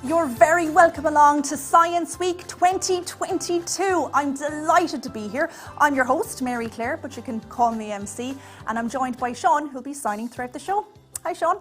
You're very welcome along to Science Week 2022. I'm delighted to be here. I'm your host, Mary Claire, but you can call me MC, and I'm joined by Seán, who'll be signing throughout the show. Hi, Seán.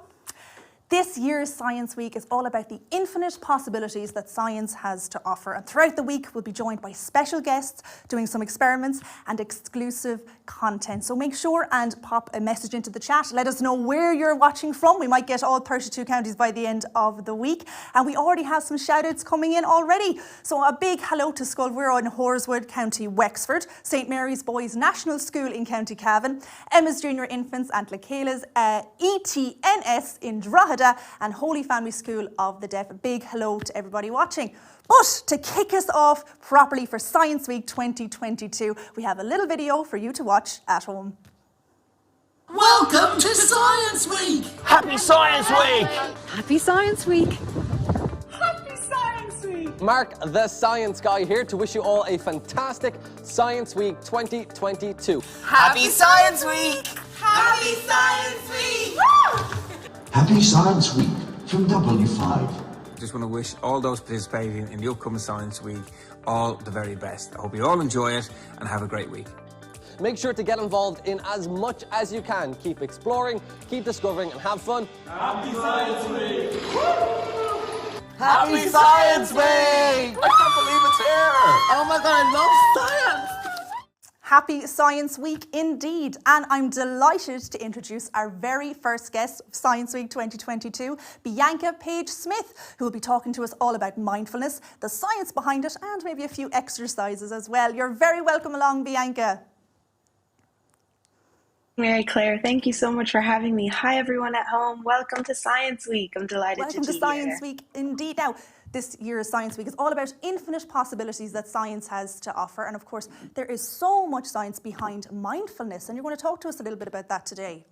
This year's Science Week is all about the infinite possibilities that science has to offer. And throughout the week, we'll be joined by special guests doing some experiments and exclusive content. So make sure and pop a message into the chat. Let us know where you're watching from. We might get all 32 counties by the end of the week. And we already have some shout outs coming in already. So a big hello to Sculvero in Horswood, County Wexford, St Mary's Boys National School in County Cavan, Emma's Junior Infants and Calis, ETNS in Drogheda, and Holy Family School of the Deaf. A big hello to everybody watching. But to kick us off properly for Science Week 2022, we have a little video for you to watch at home. Welcome to Science Week! Happy Science Week! Happy Science Week! Happy Science Week! Mark the Science Guy here to wish you all a fantastic Science Week 2022. Happy Science Week! Happy Science Week! Woo! Happy Science Week from W5. Just want to wish all those participating in the upcoming Science Week all the very best. I hope you all enjoy it and have a great week. Make sure to get involved in as much as you can. Keep exploring, keep discovering, and have fun. Happy Science Week! Happy Science Week! I can't believe it's here! Oh my god, I love science! Happy Science Week indeed, and I'm delighted to introduce our very first guest of Science Week 2022, Bianca Paige-Smith, who will be talking to us all about mindfulness, the science behind it, and maybe a few exercises as well. You're very welcome along, Bianca. Mary Claire, thank you so much for having me. Hi everyone at home, welcome to Science Week. I'm delighted welcome to be here. Welcome to Science here. Week indeed. Now, this year's Science Week is all about infinite possibilities that science has to offer. And of course, there is so much science behind mindfulness. And you're going to talk to us a little bit about that today.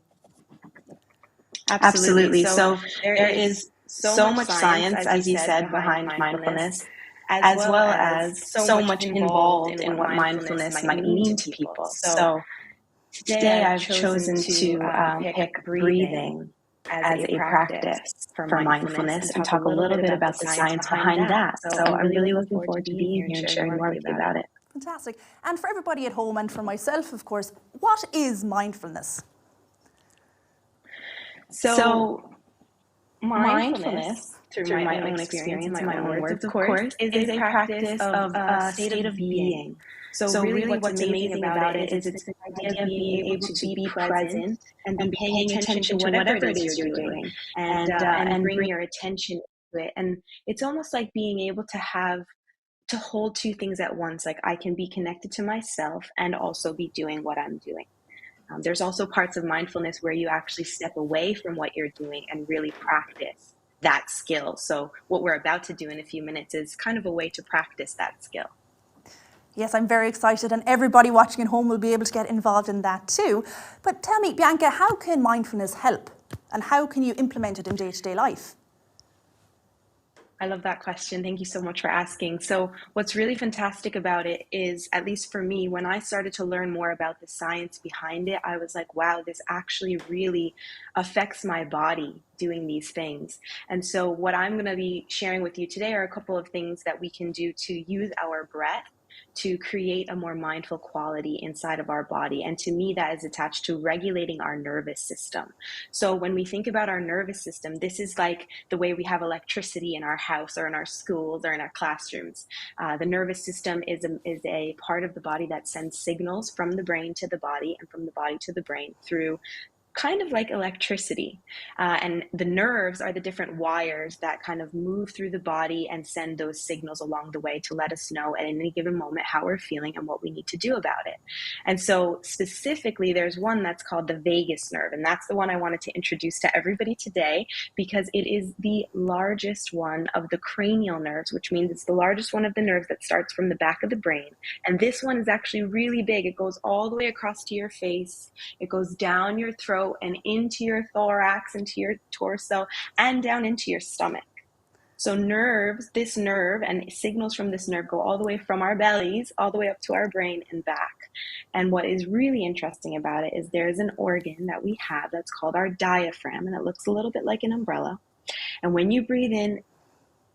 Absolutely. So there is so much science, as you said, behind mindfulness, as well as so much involved in what mindfulness might mean to people. So today I've chosen to pick breathing as a practice for mindfulness and talk a little bit about the science behind that. So I'm really looking forward to being here and sharing more with you about it. Fantastic. And for everybody at home and for myself, of course, what is mindfulness? So mindfulness, through my own experience, my own words, of course, is a practice of a state of being. So really what's amazing about it is it's the idea of being able to be present and paying attention to whatever it is you're doing and bring your attention to it. And it's almost like being able to hold two things at once. Like I can be connected to myself and also be doing what I'm doing. There's also parts of mindfulness where you actually step away from what you're doing and really practice that skill. So what we're about to do in a few minutes is kind of a way to practice that skill. Yes, I'm very excited, and everybody watching at home will be able to get involved in that too. But tell me, Bianca, how can mindfulness help? And how can you implement it in day-to-day life? I love that question. Thank you so much for asking. So what's really fantastic about it is, at least for me, when I started to learn more about the science behind it, I was like, wow, this actually really affects my body doing these things. And so what I'm going to be sharing with you today are a couple of things that we can do to use our breath to create a more mindful quality inside of our body. And to me, that is attached to regulating our nervous system. So when we think about our nervous system, this is like the way we have electricity in our house or in our schools or in our classrooms. The nervous system is a part of the body that sends signals from the brain to the body and from the body to the brain through kind of like electricity. And the nerves are the different wires that kind of move through the body and send those signals along the way to let us know at any given moment how we're feeling and what we need to do about it. And so specifically, there's one that's called the vagus nerve. And that's the one I wanted to introduce to everybody today because it is the largest one of the cranial nerves, which means it's the largest one of the nerves that starts from the back of the brain. And this one is actually really big. It goes all the way across to your face. It goes down your throat and into your thorax, into your torso, and down into your stomach. So this nerve and signals from this nerve go all the way from our bellies, all the way up to our brain and back. And what is really interesting about it is there's an organ that we have that's called our diaphragm, and it looks a little bit like an umbrella. And when you breathe in,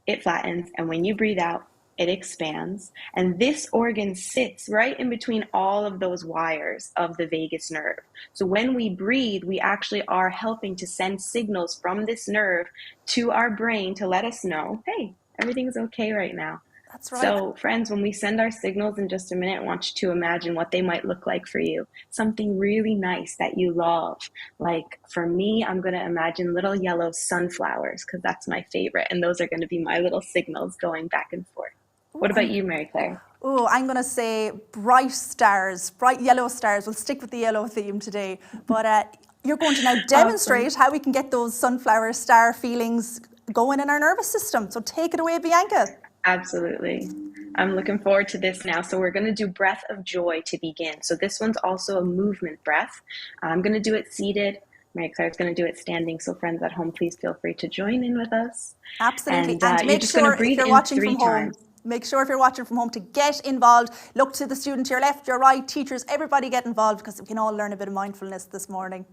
it flattens. And when you breathe out, it expands. And this organ sits right in between all of those wires of the vagus nerve. So when we breathe, we actually are helping to send signals from this nerve to our brain to let us know, hey, everything's okay right now. That's right. So friends, when we send our signals in just a minute, I want you to imagine what they might look like for you. Something really nice that you love. Like for me, I'm going to imagine little yellow sunflowers because that's my favorite. And those are going to be my little signals going back and forth. What about you, Mary Claire? Oh, I'm going to say bright stars, bright yellow stars. We'll stick with the yellow theme today. But you're going to now demonstrate how we can get those sunflower star feelings going in our nervous system. So take it away, Bianca. Absolutely. I'm looking forward to this now. So we're going to do breath of joy to begin. So this one's also a movement breath. I'm going to do it seated. Mary Claire's going to do it standing. So friends at home, please feel free to join in with us. Absolutely. And make just sure going to breathe if you're in watching 3 from home, times. make sure if you're watching from home to get involved. Look to the student to your left, your right, teachers, everybody get involved because we can all learn a bit of mindfulness this morning.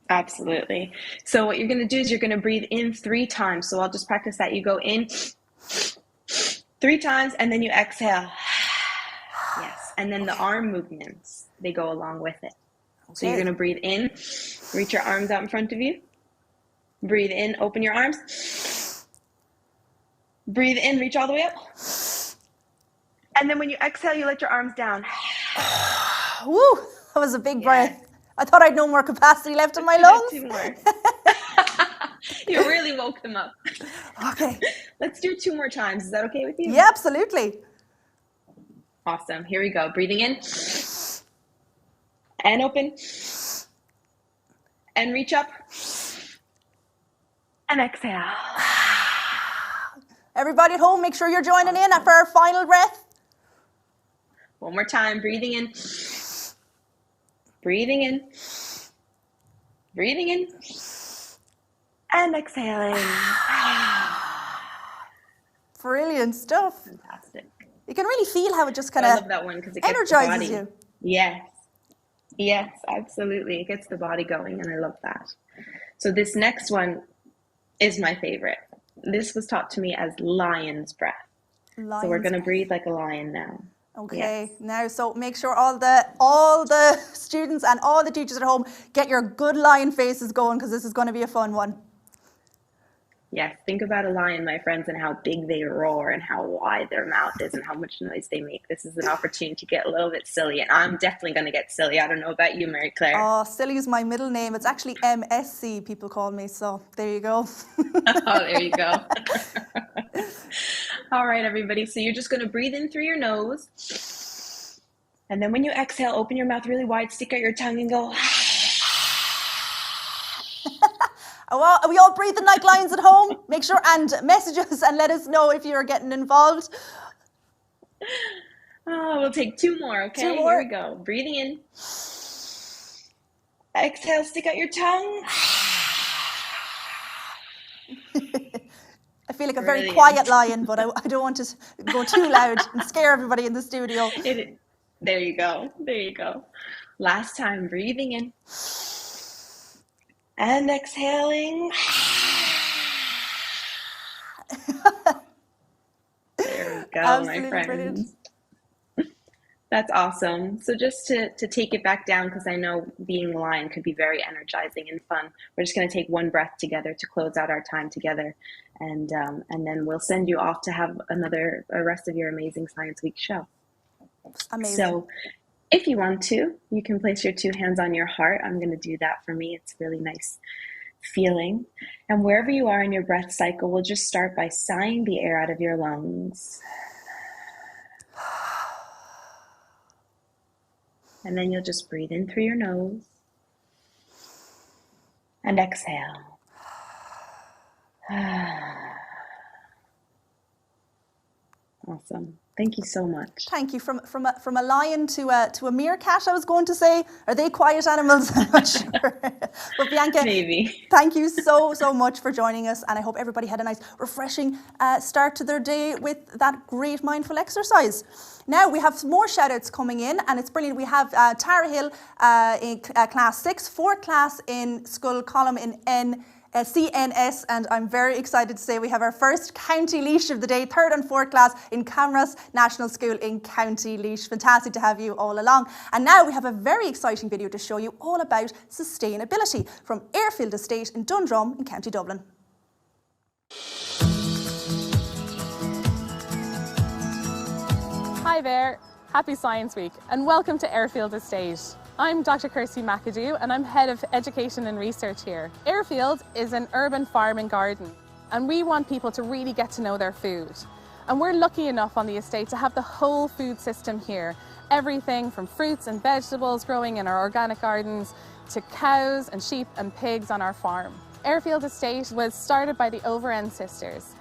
Absolutely. So what you're going to do is you're going to breathe in 3 times. So I'll just practice that. You go in 3 times and then you exhale. Yes. And then the arm movements, they go along with it. Okay. So you're going to breathe in, reach your arms out in front of you. Breathe in, open your arms. Breathe in, reach all the way up. And then when you exhale, you let your arms down. Woo, that was a big breath. I thought I'd no more capacity left in my lungs. 2 more. You really woke them up. Okay. Let's do 2 more times. Is that okay with you? Yeah, absolutely. Awesome. Here we go. Breathing in. And open. And reach up. And exhale. Everybody at home, make sure you're joining in for our final breath. 1 more time. Breathing in. Breathing in. Breathing in. And exhaling. Brilliant stuff. Fantastic. You can really feel how it just kind I of love that one because it gets energizes the body. you. Yes. Yes, absolutely. It gets the body going, and I love that. So this next one is my favorite. This was taught to me as lion's breath. So we're going to breathe like a lion now. Okay, yes. Now, so make sure all the students and all the teachers at home get your good lion faces going because this is going to be a fun one. Yes, think about a lion, my friends, and how big they roar and how wide their mouth is and how much noise they make. This is an opportunity to get a little bit silly, and I'm definitely going to get silly. I don't know about you, Mary Claire. Oh, silly is my middle name. It's actually MSC, people call me, so there you go. Oh, there you go. All right, everybody. So you're just going to breathe in through your nose. And then when you exhale, open your mouth really wide, stick out your tongue and go. Are we all breathing like lions at home? Make sure and message us and let us know if you're getting involved. Oh, we'll take 2 more, okay? 2 more. Here we go. Breathing in. Exhale, stick out your tongue. I feel like a very quiet lion, but I don't want to go too loud and scare everybody in the studio. There you go. There you go. Last time, breathing in. And exhaling. There we go, Absolutely my friends. Brilliant. That's awesome. So just to take it back down, because I know being a lion could be very energizing and fun, we're just going to take 1 breath together to close out our time together. And then we'll send you off to have a rest of your amazing Science Week show. Amazing. So if you want to, you can place your 2 hands on your heart. I'm going to do that for me. It's a really nice feeling. And wherever you are in your breath cycle, we'll just start by sighing the air out of your lungs. And then you'll just breathe in through your nose and exhale. Awesome. Thank you so much. Thank you. From a lion to a meerkat, I was going to say. Are they quiet animals? I'm not sure. But Bianca, maybe. Thank you so much for joining us, and I hope everybody had a nice, refreshing start to their day with that great mindful exercise. Now we have some more shout-outs coming in, and it's brilliant. We have Tara Hill in class 6, 4th class in Skull Column in CNS, and I'm very excited to say we have our first County Laois of the day, 3rd and 4th class in Camross National School in County Laois. Fantastic to have you all along. And now we have a very exciting video to show you all about sustainability from Airfield Estate in Dundrum in County Dublin. Hi there, happy Science Week and welcome to Airfield Estate. I'm Dr. Kirsty McAdoo and I'm Head of Education and Research here. Airfield is an urban farm and garden and we want people to really get to know their food. And we're lucky enough on the estate to have the whole food system here. Everything from fruits and vegetables growing in our organic gardens to cows and sheep and pigs on our farm. Airfield Estate was started by the Overend sisters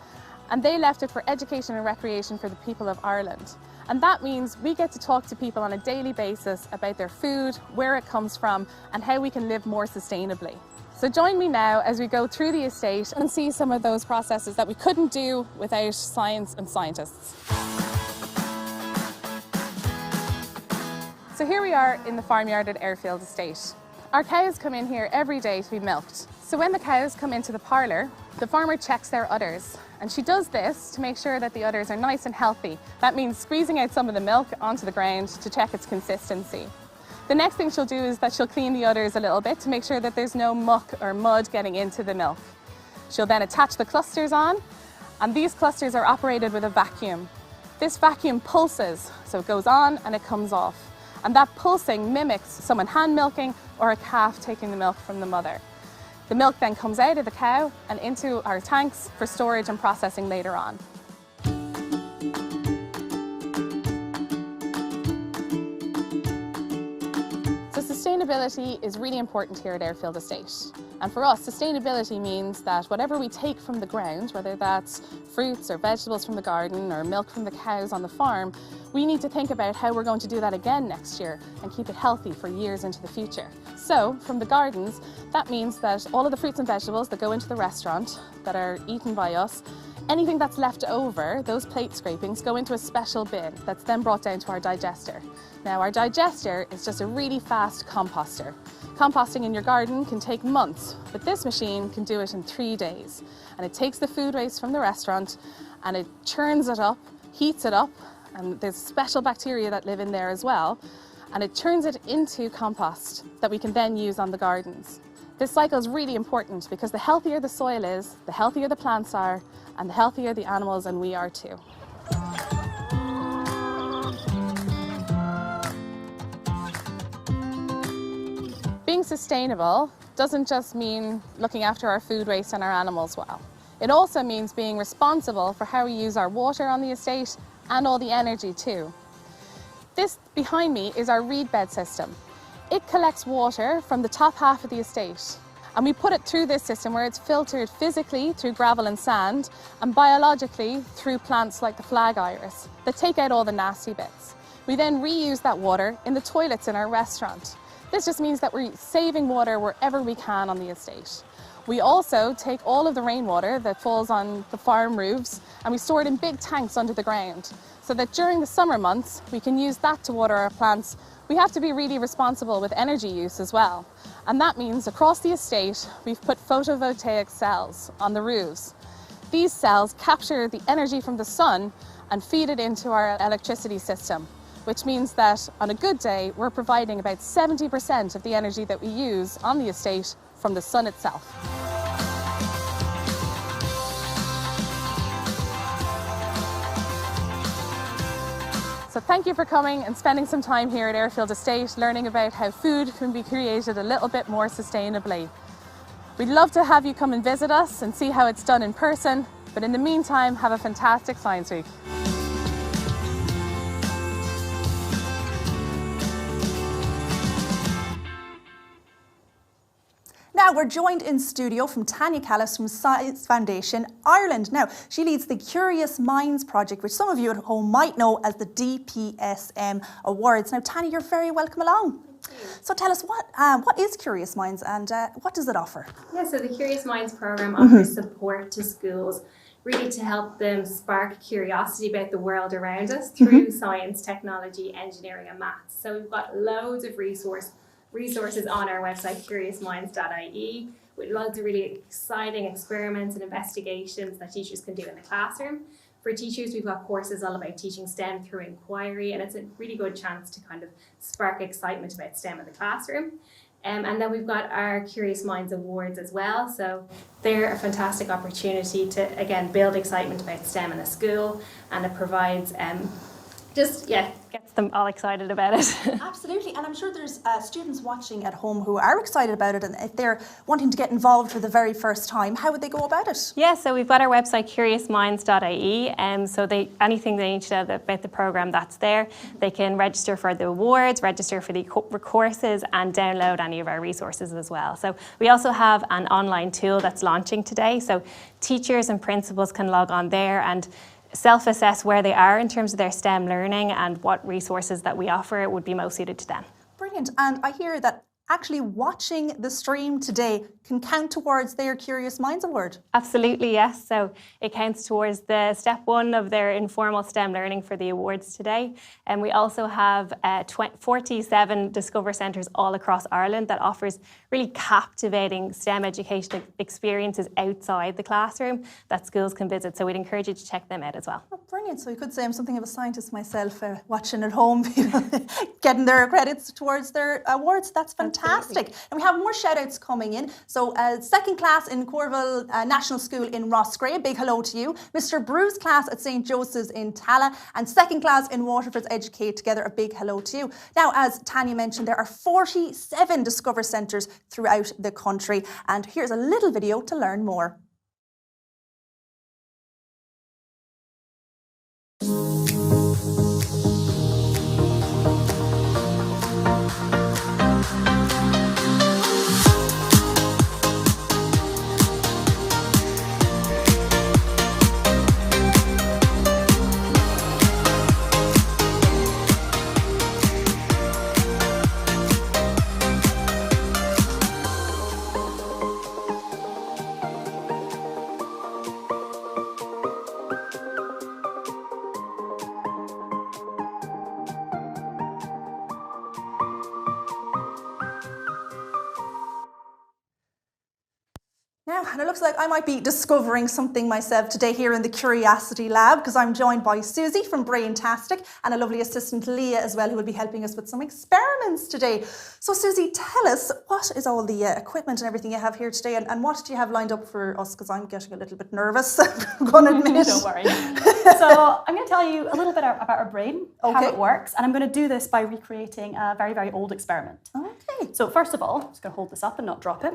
and they left it for education and recreation for the people of Ireland. And that means we get to talk to people on a daily basis about their food, where it comes from, and how we can live more sustainably. So join me now as we go through the estate and see some of those processes that we couldn't do without science and scientists. So here we are in the farmyard at Airfield Estate. Our cows come in here every day to be milked. So when the cows come into the parlour, the farmer checks their udders. And she does this to make sure that the udders are nice and healthy. That means squeezing out some of the milk onto the ground to check its consistency. The next thing she'll do is that she'll clean the udders a little bit to make sure that there's no muck or mud getting into the milk. She'll then attach the clusters on, and these clusters are operated with a vacuum. This vacuum pulses, so it goes on and it comes off. And that pulsing mimics someone hand milking or a calf taking the milk from the mother. The milk then comes out of the cow and into our tanks for storage and processing later on. So sustainability is really important here at Airfield Estate. And for us, sustainability means that whatever we take from the ground, whether that's fruits or vegetables from the garden or milk from the cows on the farm, we need to think about how we're going to do that again next year and keep it healthy for years into the future. So from the gardens, that means that all of the fruits and vegetables that go into the restaurant that are eaten by us, anything that's left over, those plate scrapings, go into a special bin that's then brought down to our digester. Now our digester is just a really fast composter. Composting in your garden can take months, but this machine can do it in 3 days. And it takes the food waste from the restaurant and it churns it up, heats it up, and there's special bacteria that live in there as well, and it turns it into compost that we can then use on the gardens. This cycle is really important because the healthier the soil is, the healthier the plants are, and the healthier the animals and we are too. Being sustainable doesn't just mean looking after our food waste and our animals well. It also means being responsible for how we use our water on the estate and all the energy too. This behind me is our reed bed system. It collects water from the top half of the estate and we put it through this system where it's filtered physically through gravel and sand and biologically through plants like the flag iris that take out all the nasty bits. We then reuse that water in the toilets in our restaurant. This just means that we're saving water wherever we can on the estate. We also take all of the rainwater that falls on the farm roofs and we store it in big tanks under the ground so that during the summer months we can use that to water our plants. We have to be really responsible with energy use as well. And that means across the estate we've put photovoltaic cells on the roofs. These cells capture the energy from the sun and feed it into our electricity system, which means that on a good day we're providing about 70% of the energy that we use on the estate from the sun itself. So thank you for coming and spending some time here at Airfield Estate learning about how food can be created a little bit more sustainably. We'd love to have you come and visit us and see how it's done in person, but in the meantime, have a fantastic Science Week. Now we're joined in studio from Tanja Calis from Science Foundation Ireland. Now she leads the Curious Minds project, which some of you at home might know as the DPSM Awards. Now Tanja, you're very welcome along. So tell us, what is Curious Minds and what does it offer? Yeah, so the Curious Minds program offers support to schools really to help them spark curiosity about the world around us through science, technology, engineering and maths. So we've got loads of resources on our website, curiousminds.ie, with loads of really exciting experiments and investigations that teachers can do in the classroom. For teachers, we've got courses all about teaching STEM through inquiry, and it's a really good chance to kind of spark excitement about STEM in the classroom. And then we've got our Curious Minds Awards as well. So they're a fantastic opportunity to, again, build excitement about STEM in a school, and it provides gets them all excited about it. Absolutely, and I'm sure there's students watching at home who are excited about it, and if they're wanting to get involved for the very first time, how would they go about it? Yeah, so we've got our website curiousminds.ie, so anything they need to know about the programme, that's there. They can register for the awards, register for the courses, and download any of our resources as well. So we also have an online tool that's launching today, so teachers and principals can log on there and self-assess where they are in terms of their STEM learning and what resources that we offer would be most suited to them. Brilliant. And I hear that actually watching the stream today can count towards their Curious Minds Award. Absolutely, yes. So it counts towards the step one of their informal STEM learning for the awards today. And we also have 47 Discover Centres all across Ireland that offers really captivating STEM education experiences outside the classroom that schools can visit. So we'd encourage you to check them out as well. Oh, brilliant. So you could say I'm something of a scientist myself, watching at home, getting their credits towards their awards. That's fantastic. Absolutely. And we have more shout outs coming in. So second class in Corville National School in Roscrea, a big hello to you. Mr. Brew's class at St. Joseph's in Tala, and second class in Waterford's Educate Together, a big hello to you. Now, as Tanja mentioned, there are 47 Discover Centres throughout the country, and here's a little video to learn more. Now, and it looks like I might be discovering something myself today here in the Curiosity Lab, because I'm joined by Susie from Braintastic and a lovely assistant Leah as well, who will be helping us with some experiments today. So Susie, tell us, what is all the equipment and everything you have here today, and what do you have lined up for us, because I'm getting a little bit nervous, I'm going to admit. Don't worry. So I'm going to tell you a little bit about our brain, how it works, and I'm going to do this by recreating a very, very old experiment. Okay. So first of all, I'm just going to hold this up and not drop it.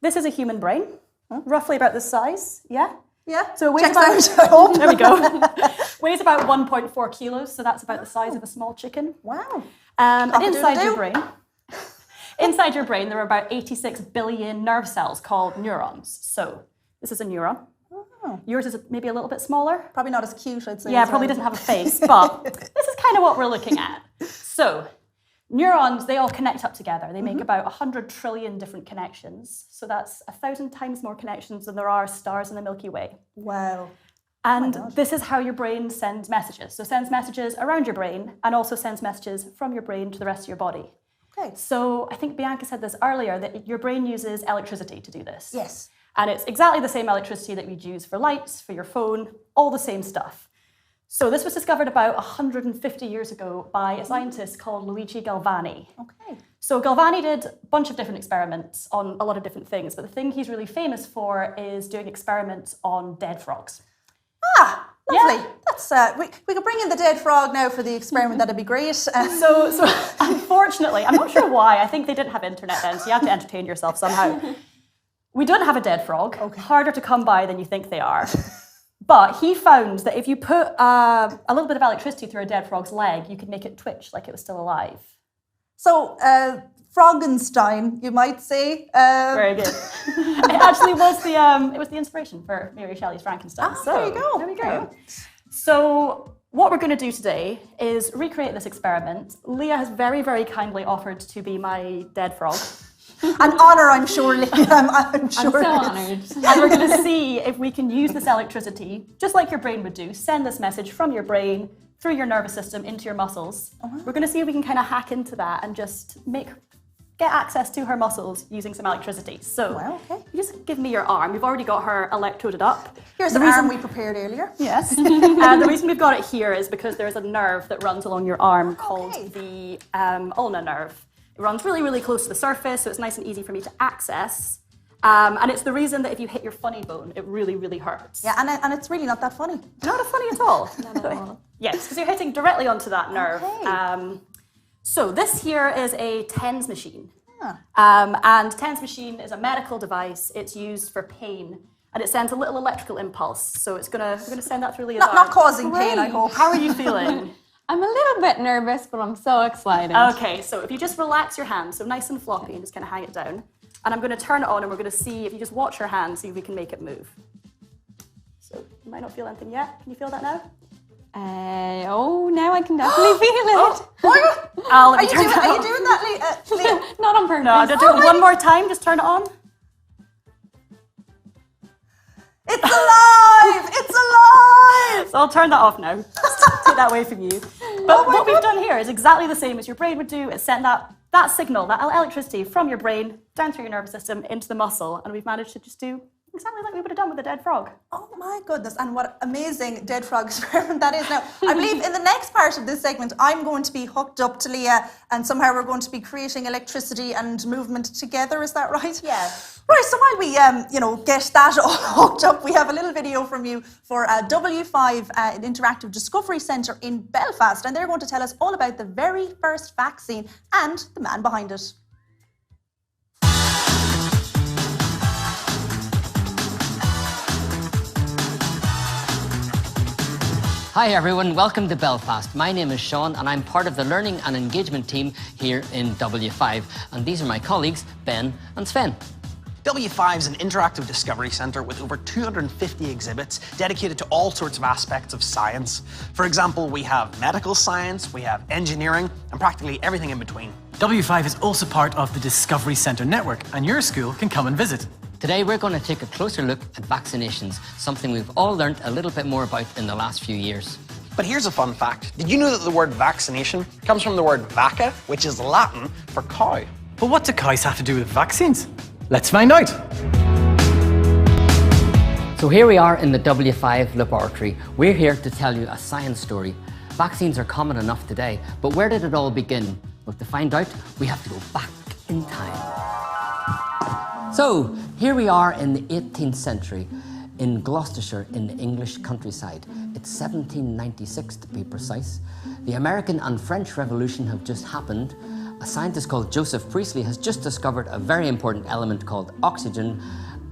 This is a human brain. Roughly about this size, yeah? Yeah, so it weighs there we go. Weighs about 1.4 kilos, so that's about the size of a small chicken. Wow. And inside your brain, there are about 86 billion nerve cells called neurons. So this is a neuron. Oh. Yours is maybe a little bit smaller. Probably not as cute, I'd say. Yeah, probably doesn't have a face, but this is kind of what we're looking at. So neurons, they all connect up together. They make about 100 trillion different connections. So that's 1,000 times more connections than there are stars in the Milky Way. Wow. And this is how your brain sends messages. So it sends messages around your brain and also sends messages from your brain to the rest of your body. Okay. So I think Bianca said this earlier, that your brain uses electricity to do this. Yes. And it's exactly the same electricity that we'd use for lights, for your phone, all the same stuff. So this was discovered about 150 years ago by a scientist called Luigi Galvani. Okay. So Galvani did a bunch of different experiments on a lot of different things, but the thing he's really famous for is doing experiments on dead frogs. Ah, lovely. Yeah. That's we could bring in the dead frog now for the experiment. That'd be great. So unfortunately, I'm not sure why. I think they didn't have internet then, so you have to entertain yourself somehow. We don't have a dead frog. Okay. Harder to come by than you think they are. But he found that if you put a little bit of electricity through a dead frog's leg, you could make it twitch like it was still alive. So, Frankenstein, you might say. Very good. It actually was the inspiration for Mary Shelley's Frankenstein. Ah, so, there you go. There we go. So what we're going to do today is recreate this experiment. Leah has very, very kindly offered to be my dead frog. An honour, I'm sure, Leah. I'm sure. I'm so honoured. And we're going to see if we can use this electricity, just like your brain would do, send this message from your brain through your nervous system into your muscles. We're going to see if we can kind of hack into that and just make get access to her muscles using some electricity. So Well, okay. you just give me your arm. We've already got her electroded up. Here's the arm we prepared earlier. Yes. And the reason we've got it here is because there's a nerve that runs along your arm called the ulna nerve. It runs really, really close to the surface, so it's nice and easy for me to access. And it's the reason that if you hit your funny bone, it really, really hurts. Yeah, and it's really not that funny. Not funny at all. Not at all. Yes, because you're hitting directly onto that nerve. Okay. So this here is a TENS machine. Ah. And TENS machine is a medical device. It's used for pain. And it sends a little electrical impulse. So we're gonna send that through Leah's arm. Not causing pain, I hope. How are you feeling? I'm a little bit nervous, but I'm so excited. Okay, so if you just relax your hand, so nice and floppy, and just kind of hang it down. And I'm going to turn it on, and we're going to see if you just watch your hand, see if we can make it move. So you might not feel anything yet. Can you feel that now? Oh, now I can definitely feel it. Are you doing that, Leah? Not on purpose. No, I'll do it one more time. Just turn it on. It's alive! It's alive! So I'll turn that off now. Take that away from you. But what we've done here is exactly the same as your brain would do. It's sent that signal, that electricity from your brain down through your nervous system into the muscle, and we've managed to just do exactly like we would have done with a dead frog. Oh my goodness, and what amazing dead frog experiment that is. Now, I believe in the next part of this segment, I'm going to be hooked up to Leah, and somehow we're going to be creating electricity and movement together, is that right? Yeah. Right, so while we, get that all hooked up, we have a little video from you for W5, an interactive discovery centre in Belfast, and they're going to tell us all about the very first vaccine and the man behind it. Hi everyone, welcome to Belfast. My name is Seán and I'm part of the Learning and Engagement team here in W5. And these are my colleagues, Ben and Sven. W5 is an interactive discovery centre with over 250 exhibits dedicated to all sorts of aspects of science. For example, we have medical science, we have engineering, and practically everything in between. W5 is also part of the Discovery Centre network, and your school can come and visit. Today we're going to take a closer look at vaccinations, something we've all learned a little bit more about in the last few years. But here's a fun fact. Did you know that the word vaccination comes from the word vacca, which is Latin for cow? But what do cows have to do with vaccines? Let's find out. So here we are in the W5 laboratory. We're here to tell you a science story. Vaccines are common enough today, but where did it all begin? Well, to find out, we have to go back in time. So, here we are in the 18th century in Gloucestershire in the English countryside. It's 1796 to be precise. The American and French Revolution have just happened. A scientist called Joseph Priestley has just discovered a very important element called oxygen,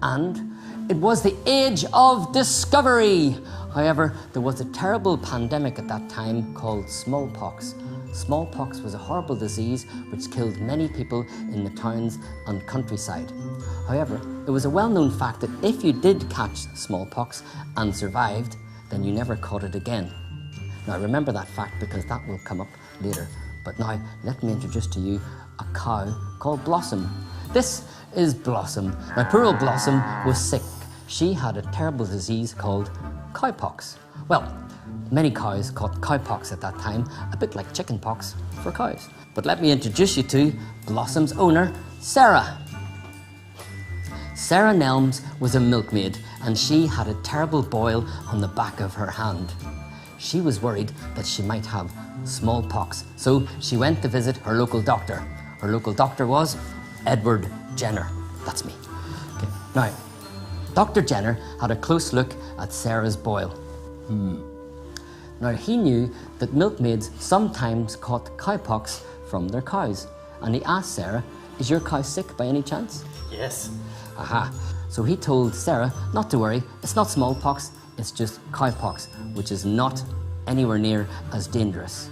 and it was the age of discovery. However, there was a terrible pandemic at that time called smallpox. Smallpox was a horrible disease which killed many people in the towns and countryside. However, it was a well-known fact that if you did catch smallpox and survived, then you never caught it again. Now remember that fact because that will come up later. But now let me introduce to you a cow called Blossom. This is Blossom. Now poor old Blossom was sick. She had a terrible disease called cowpox. Well, many cows caught cowpox at that time, a bit like chickenpox for cows. But let me introduce you to Blossom's owner, Sarah. Sarah Nelms was a milkmaid and she had a terrible boil on the back of her hand. She was worried that she might have smallpox, so she went to visit her local doctor. Her local doctor was Edward Jenner. That's me. Okay. Now, Dr. Jenner had a close look at Sarah's boil. Now, he knew that milkmaids sometimes caught cowpox from their cows, and he asked Sarah, "Is your cow sick by any chance?" Yes. Aha. So he told Sarah not to worry, it's not smallpox, it's just cowpox, which is not anywhere near as dangerous.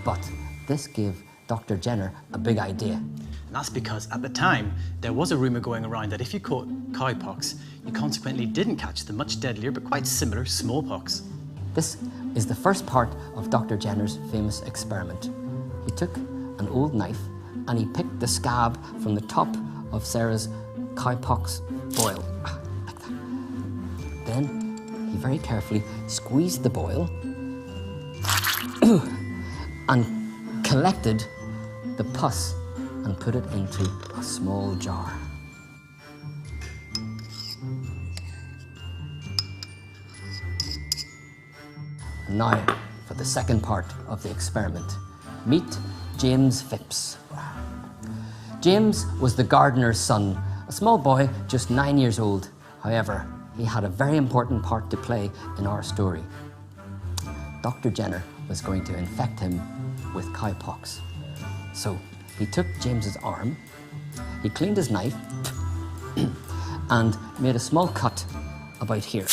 But this gave Dr. Jenner a big idea. And that's because at the time, there was a rumour going around that if you caught cowpox, you consequently didn't catch the much deadlier but quite similar smallpox. This is the first part of Dr. Jenner's famous experiment. He took an old knife and he picked the scab from the top of Sarah's cowpox boil, like that. Then he very carefully squeezed the boil and collected the pus and put it into a small jar. And now for the second part of the experiment. Meet James Phipps. James was the gardener's son, a small boy just 9 years old. However, he had a very important part to play in our story. Dr. Jenner was going to infect him with cowpox. So he took James's arm, he cleaned his knife, and made a small cut about here.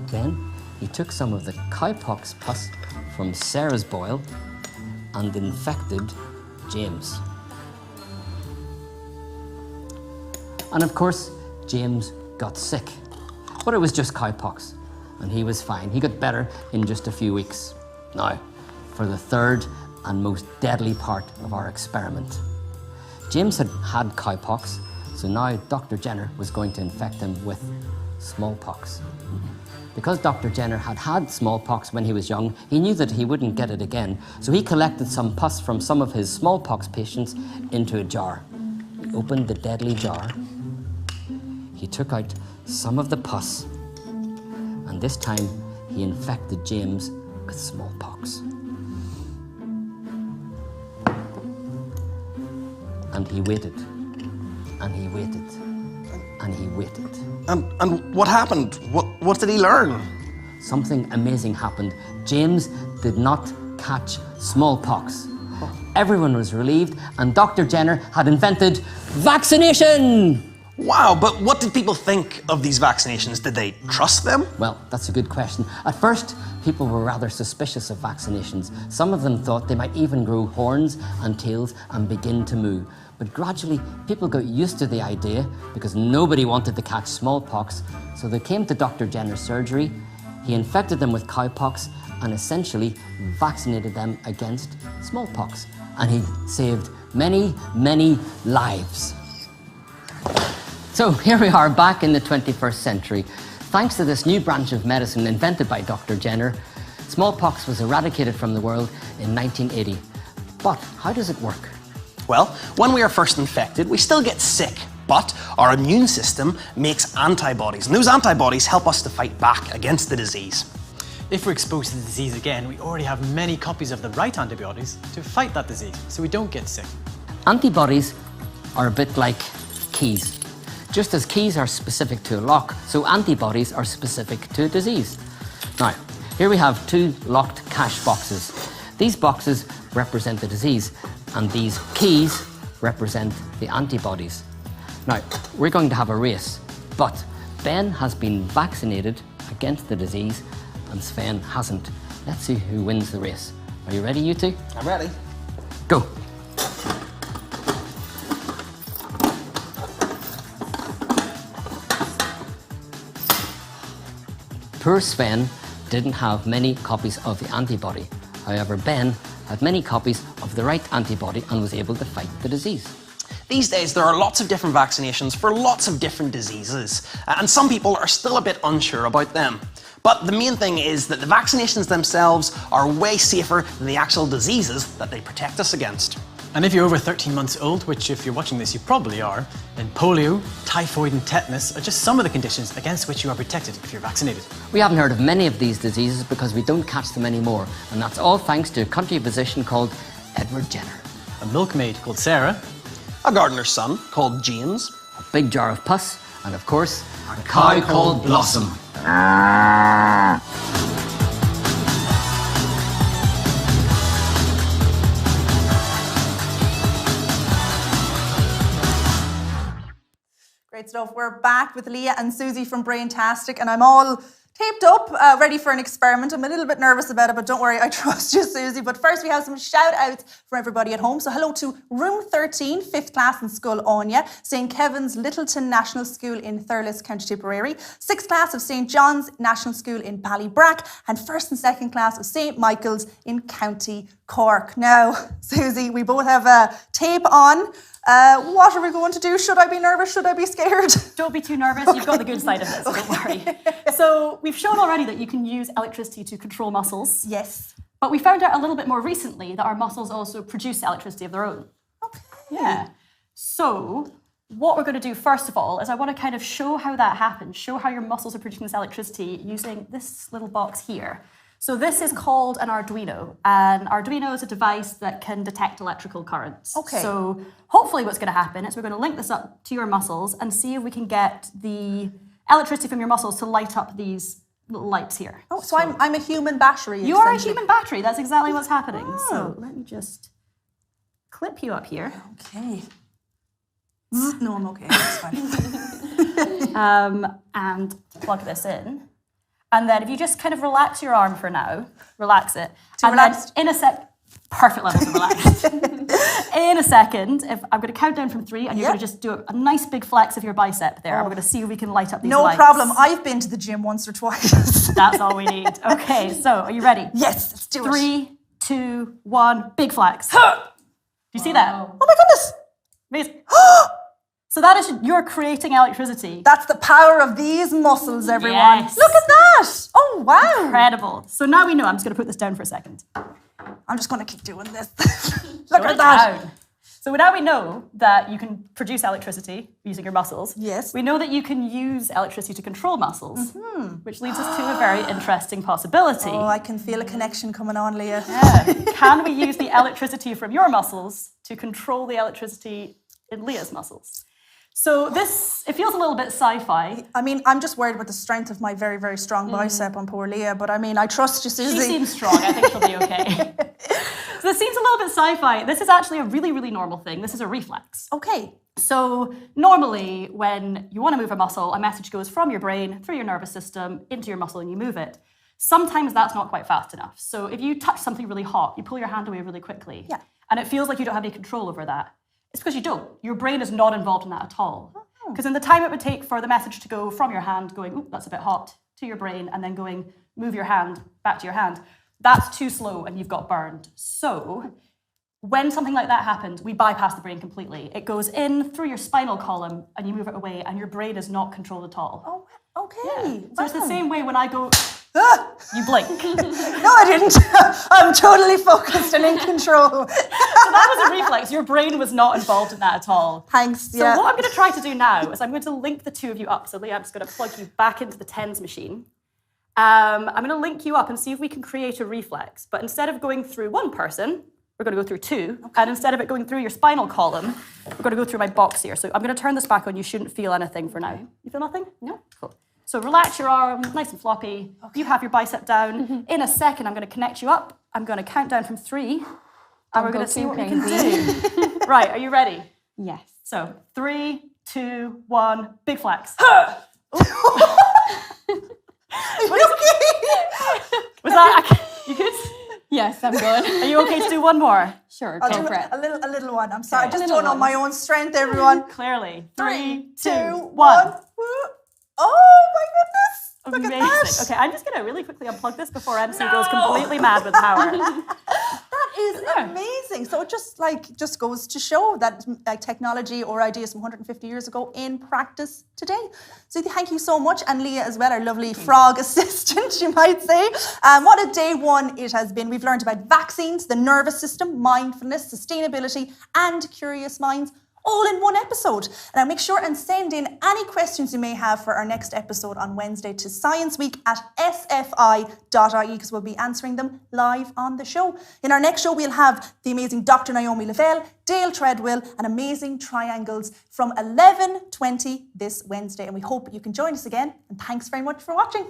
Then he took some of the cowpox pus from Sarah's boil and infected James. And of course, James got sick, but it was just cowpox, and he was fine. He got better in just a few weeks. Now, for the third and most deadly part of our experiment. James had had cowpox, so now Dr. Jenner was going to infect him with smallpox. Because Dr. Jenner had had smallpox when he was young, he knew that he wouldn't get it again, so he collected some pus from some of his smallpox patients into a jar. He opened the deadly jar. He took out some of the pus, and this time he infected James with smallpox. And he waited, and he waited, and he waited. And what happened? What did he learn? Something amazing happened. James did not catch smallpox. Everyone was relieved, and Dr. Jenner had invented vaccination! Wow, but what did people think of these vaccinations? Did they trust them? Well, that's a good question. At first, people were rather suspicious of vaccinations. Some of them thought they might even grow horns and tails and begin to moo. But gradually, people got used to the idea because nobody wanted to catch smallpox. So they came to Dr. Jenner's surgery. He infected them with cowpox and essentially vaccinated them against smallpox. And he saved many, many lives. So here we are back in the 21st century. Thanks to this new branch of medicine invented by Dr. Jenner, smallpox was eradicated from the world in 1980. But how does it work? Well, when we are first infected, we still get sick, but our immune system makes antibodies, and those antibodies help us to fight back against the disease. If we're exposed to the disease again, we already have many copies of the right antibodies to fight that disease, so we don't get sick. Antibodies are a bit like keys. Just as keys are specific to a lock, so antibodies are specific to a disease. Now, here we have two locked cash boxes. These boxes represent the disease, and these keys represent the antibodies. Now, we're going to have a race, but Ben has been vaccinated against the disease, and Sven hasn't. Let's see who wins the race. Are you ready, you two? I'm ready. Go. Poor Sven didn't have many copies of the antibody. However, Ben had many copies of the right antibody and was able to fight the disease. These days, there are lots of different vaccinations for lots of different diseases, and some people are still a bit unsure about them. But the main thing is that the vaccinations themselves are way safer than the actual diseases that they protect us against. And if you're over 13 months old, which if you're watching this you probably are, then polio, typhoid and tetanus are just some of the conditions against which you are protected if you're vaccinated. We haven't heard of many of these diseases because we don't catch them anymore, and that's all thanks to a country physician called Edward Jenner. A milkmaid called Sarah. A gardener's son called James. A big jar of pus, and of course, a cow called Blossom. Great stuff. We're back with Leah and Susie from Braintastic, and I'm all taped up, ready for an experiment. I'm a little bit nervous about it, but don't worry, I trust you, Susie. But first, we have some shout-outs for everybody at home. So hello to Room 13, 5th class in Scull Anya, St. Kevin's Littleton National School in Thurles, County Tipperary, 6th class of St. John's National School in Ballybrack, and 1st and 2nd class of St. Michael's in County Cork. Now, Susie, we both have a tape on. What are we going to do? Should I be nervous? Should I be scared? Don't be too nervous. You've got the good side of this, don't worry. So we've shown already that you can use electricity to control muscles. Yes. But we found out a little bit more recently that our muscles also produce electricity of their own. Yeah. So what we're going to do first of all is I want to kind of show how that happens, show how your muscles are producing this electricity using this little box here. So this is called an Arduino, and Arduino is a device that can detect electrical currents. Okay. So hopefully what's going to happen is we're going to link this up to your muscles and see if we can get the electricity from your muscles to light up these little lights here. Oh, so I'm a human battery. You are a human battery. That's exactly what's happening. So let me just clip you up here. Okay. No, I'm okay. It's fine. And plug this in. And then if you just kind of relax your arm for now, relax it. And then in a sec, perfect levels of relax. In a second, if I'm going to count down from 3, and you're going to just do a nice big flex of your bicep there. And we're going to see if we can light up these lights. No problem. I've been to the gym once or twice. That's all we need. Okay, so are you ready? Yes, let's do it. 3, 2, 1, big flex. Do you see that? Oh my goodness. Amazing. So that is, you're creating electricity. That's the power of these muscles, everyone. Yes. Look at that. Oh, wow. Incredible. So now we know. I'm just going to put this down for a second. I'm just going to keep doing this. Look at that. So now we know that you can produce electricity using your muscles. Yes. We know that you can use electricity to control muscles, which leads us to a very interesting possibility. Oh, I can feel a connection coming on, Leah. Yeah. Can we use the electricity from your muscles to control the electricity in Leah's muscles? So this, it feels a little bit sci-fi. I mean, I'm just worried about the strength of my very, very strong bicep on poor Leah, but I mean, I trust you, Susie. She seems strong. I think she'll be okay. So this seems a little bit sci-fi. This is actually a really, really normal thing. This is a reflex. Okay. So normally when you want to move a muscle, a message goes from your brain through your nervous system into your muscle and you move it. Sometimes that's not quite fast enough. So if you touch something really hot, you pull your hand away really quickly. Yeah. And it feels like you don't have any control over that. It's because you don't. Your brain is not involved in that at all. Because in the time it would take for the message to go from your hand going, "Ooh, that's a bit hot," to your brain, and then going, "Move your hand," back to your hand, that's too slow and you've got burned. So when something like that happens, we bypass the brain completely. It goes in through your spinal column and you move it away and your brain is not controlled at all. Oh, okay. Yeah. So it's the same way when I go, you blink. No, I didn't. I'm totally focused and in control. So that was a reflex. Your brain was not involved in that at all. Thanks. So what I'm going to try to do now is I'm going to link the two of you up. So Leah, I'm just going to plug you back into the TENS machine. I'm going to link you up and see if we can create a reflex. But instead of going through one person, we're going to go through 2. Okay. And instead of it going through your spinal column, we're going to go through my box here. So I'm going to turn this back on. You shouldn't feel anything for now. You feel nothing? No. Cool. So relax your arm, nice and floppy. Okay. You have your bicep down. In a second, I'm going to connect you up. I'm going to count down from 3. And we're going to see what we can do. Right, are you ready? Yes. So 3, 2, 1, big flex. Was that, you good? Yes, I'm good. Are you okay to do one more? Sure, I'll go do for it. a little one. I'm sorry, I just don't know my own strength, everyone. Clearly. 3, 2, 1. 1. Oh my goodness. Amazing. Look at that. Okay, I'm just going to really quickly unplug this before MC goes completely mad with power. That is amazing. So it just goes to show that technology or ideas from 150 years ago in practice today. So thank you so much. And Leah as well, our lovely frog assistant, you might say. What a day one it has been. We've learned about vaccines, the nervous system, mindfulness, sustainability, and curious minds, all in one episode. Now make sure and send in any questions you may have for our next episode on Wednesday to scienceweek@sfi.ie because we'll be answering them live on the show. In our next show, we'll have the amazing Dr. Naomi Lavelle, Dale Treadwell, and amazing triangles from 11:20 this Wednesday. And we hope you can join us again. And thanks very much for watching.